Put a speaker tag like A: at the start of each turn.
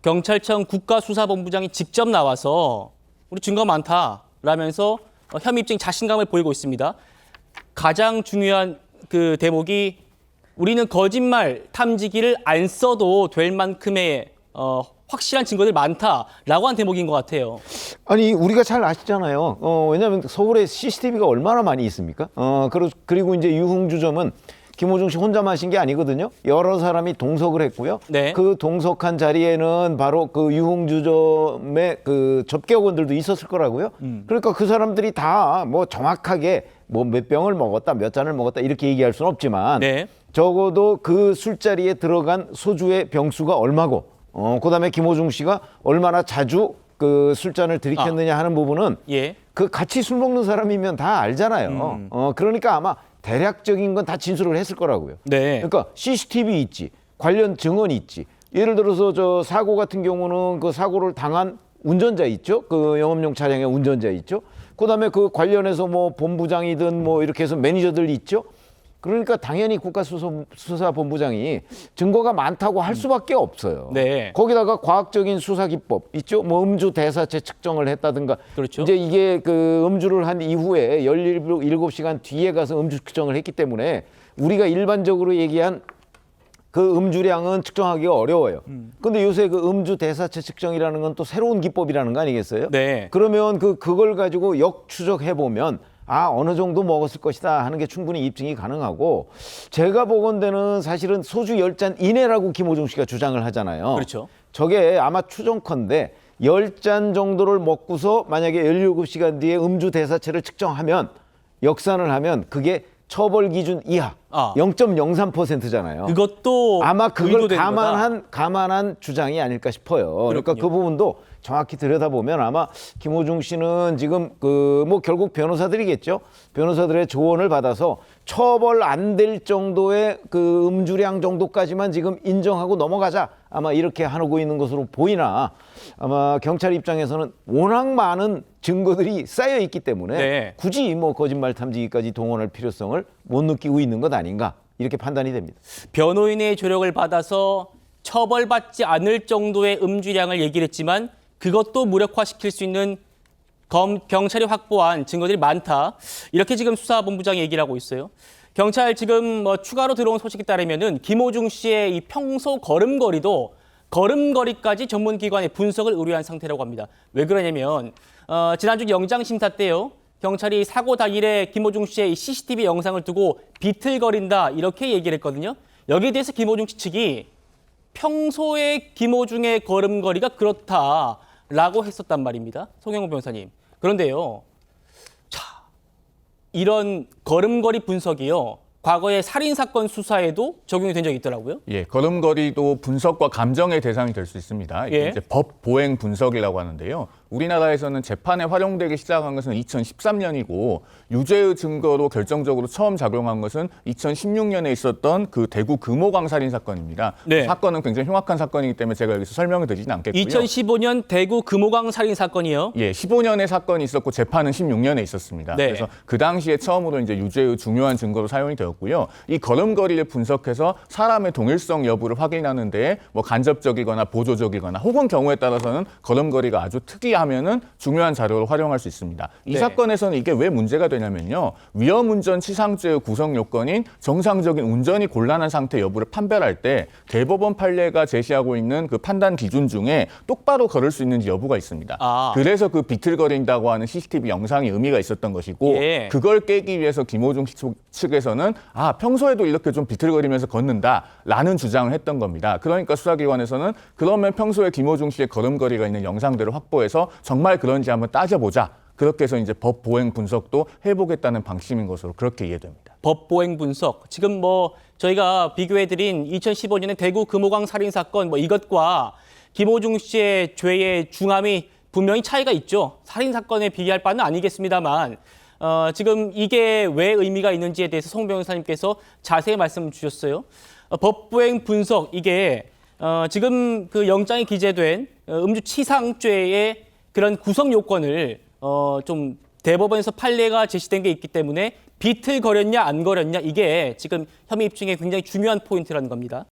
A: 경찰청 국가수사본부장이 직접 나와서 우리 증거 많다라면서 혐의 입증 자신감을 보이고 있습니다. 가장 중요한 그 대목이 우리는 거짓말 탐지기를 안 써도 될 만큼의 확실한 증거들이 많다라고 한 대목인 것 같아요.
B: 아니 우리가 잘 아시잖아요. 왜냐하면 서울에 CCTV가 얼마나 많이 있습니까? 그리고 이제 유흥주점은 김호중 씨 혼자 마신 게 아니거든요. 여러 사람이 동석을 했고요.
A: 네.
B: 그 동석한 자리에는 바로 그 유흥주점의 그 접객원들도 있었을 거라고요. 그러니까 그 사람들이 다 뭐 정확하게 뭐 몇 병을 먹었다, 몇 잔을 먹었다 이렇게 얘기할 수는 없지만
A: 네.
B: 적어도 그 술자리에 들어간 소주의 병수가 얼마고, 그다음에 김호중 씨가 얼마나 자주 그 술잔을 들이켰느냐 하는 부분은
A: 예.
B: 그 같이 술 먹는 사람이면 다 알잖아요. 그러니까 아마 대략적인 건 다 진술을 했을 거라고요.
A: 네.
B: 그러니까 CCTV 있지, 관련 증언이 있지. 예를 들어서 저 사고 같은 경우는 그 사고를 당한 운전자 있죠. 그 영업용 차량의 운전자 있죠. 그다음에 그 관련해서 뭐 본부장이든 뭐 이렇게 해서 매니저들 있죠. 그러니까 당연히 국가수사본부장이 증거가 많다고 할 수밖에 없어요.
A: 네.
B: 거기다가 과학적인 수사 기법 있죠. 뭐 음주 대사체 측정을 했다든가.
A: 그렇죠.
B: 이제 이게 그 음주를 한 이후에 17시간 뒤에 가서 음주 측정을 했기 때문에 우리가 일반적으로 얘기한 그 음주량은 측정하기가 어려워요. 근데 요새 그 음주 대사체 측정이라는 건 또 새로운 기법이라는 거 아니겠어요?
A: 네.
B: 그러면 그걸 가지고 역추적해 보면 어느 정도 먹었을 것이다 하는 게 충분히 입증이 가능하고, 제가 보건대는 사실은 소주 10잔 이내라고 김호중 씨가 주장을 하잖아요.
A: 그렇죠.
B: 저게 아마 추정컨대 10잔 정도를 먹고서 만약에 17시간 뒤에 음주 대사체를 측정하면, 역산을 하면 그게 처벌 기준 이하 0.03%잖아요.
A: 그것도
B: 아마 그걸
A: 의도된 거다.
B: 감안한 주장이 아닐까 싶어요. 그러니까 그 부분도 정확히 들여다보면 아마 김호중 씨는 지금 그 뭐 결국 변호사들이겠죠. 변호사들의 조언을 받아서 처벌 안 될 정도의 그 음주량 정도까지만 지금 인정하고 넘어가자, 아마 이렇게 하고 있는 것으로 보이나, 아마 경찰 입장에서는 워낙 많은 증거들이 쌓여 있기 때문에
A: 네.
B: 굳이 뭐 거짓말 탐지기까지 동원할 필요성을 못 느끼고 있는 것 아닌가, 이렇게 판단이 됩니다.
A: 변호인의 조력을 받아서 처벌받지 않을 정도의 음주량을 얘기를 했지만 그것도 무력화시킬 수 있는 경찰이 확보한 증거들이 많다. 이렇게 지금 수사본부장이 얘기를 하고 있어요. 경찰 지금 뭐 추가로 들어온 소식에 따르면은 김호중 씨의 이 평소 걸음걸이까지 전문기관의 분석을 의뢰한 상태라고 합니다. 왜 그러냐면 지난주 영장심사 때요. 경찰이 사고 당일에 김호중 씨의 CCTV 영상을 두고 비틀거린다 이렇게 얘기를 했거든요. 여기에 대해서 김호중 씨 측이 평소에 김호중의 걸음걸이가 그렇다라고 했었단 말입니다. 송영호 변호사님. 그런데요. 자, 이런 걸음걸이 분석이요. 과거의 살인사건 수사에도 적용이 된 적이 있더라고요.
C: 예, 걸음걸이도 분석과 감정의 대상이 될 수 있습니다. 이게
A: 예.
C: 이제 법 보행 분석이라고 하는데요. 우리나라에서는 재판에 활용되기 시작한 것은 2013년이고 유죄의 증거로 결정적으로 처음 작용한 것은 2016년에 있었던 그 대구 금호강 살인 사건입니다.
A: 네.
C: 사건은 굉장히 흉악한 사건이기 때문에 제가 여기서 설명을 드리진 않겠고요.
A: 2015년 대구 금호강 살인 사건이요.
C: 예, 15년의 사건이 있었고 재판은 16년에 있었습니다.
A: 네.
C: 그래서 그 당시에 처음으로 이제 유죄의 중요한 증거로 사용이 되었고요. 이 걸음걸이를 분석해서 사람의 동일성 여부를 확인하는 데 뭐 간접적이거나 보조적이거나 혹은 경우에 따라서는 걸음걸이가 아주 특이하면은 중요한 자료로 활용할 수 있습니다. 이
A: 네.
C: 사건에서는 이게 왜 문제가 되냐면요. 위험운전 치상죄의 구성 요건인 정상적인 운전이 곤란한 상태 여부를 판별할 때 대법원 판례가 제시하고 있는 그 판단 기준 중에 똑바로 걸을 수 있는지 여부가 있습니다. 그래서 그 비틀거린다고 하는 CCTV 영상이 의미가 있었던 것이고
A: 예.
C: 그걸 깨기 위해서 김호중 측에서는 평소에도 이렇게 좀 비틀거리면서 걷는다라는 주장을 했던 겁니다. 그러니까 수사기관에서는 그러면 평소에 김호중 씨의 걸음걸이가 있는 영상들을 확보해서 정말 그런지 한번 따져보자. 그렇게 해서 이제 법 보행 분석도 해보겠다는 방침인 것으로 그렇게 이해됩니다.
A: 법 보행 분석. 지금 뭐 저희가 비교해드린 2015년의 대구 금호강 살인 사건 뭐 이것과 김호중 씨의 죄의 중함이 분명히 차이가 있죠. 살인 사건에 비교할 바는 아니겠습니다만 지금 이게 왜 의미가 있는지에 대해서 송 변호사님께서 자세히 말씀 주셨어요. 법보행 분석 이게 지금 그 영장에 기재된 음주치상죄의 그런 구성 요건을 좀 대법원에서 판례가 제시된 게 있기 때문에 비틀거렸냐 안 거렸냐 이게 지금 혐의 입증에 굉장히 중요한 포인트라는 겁니다.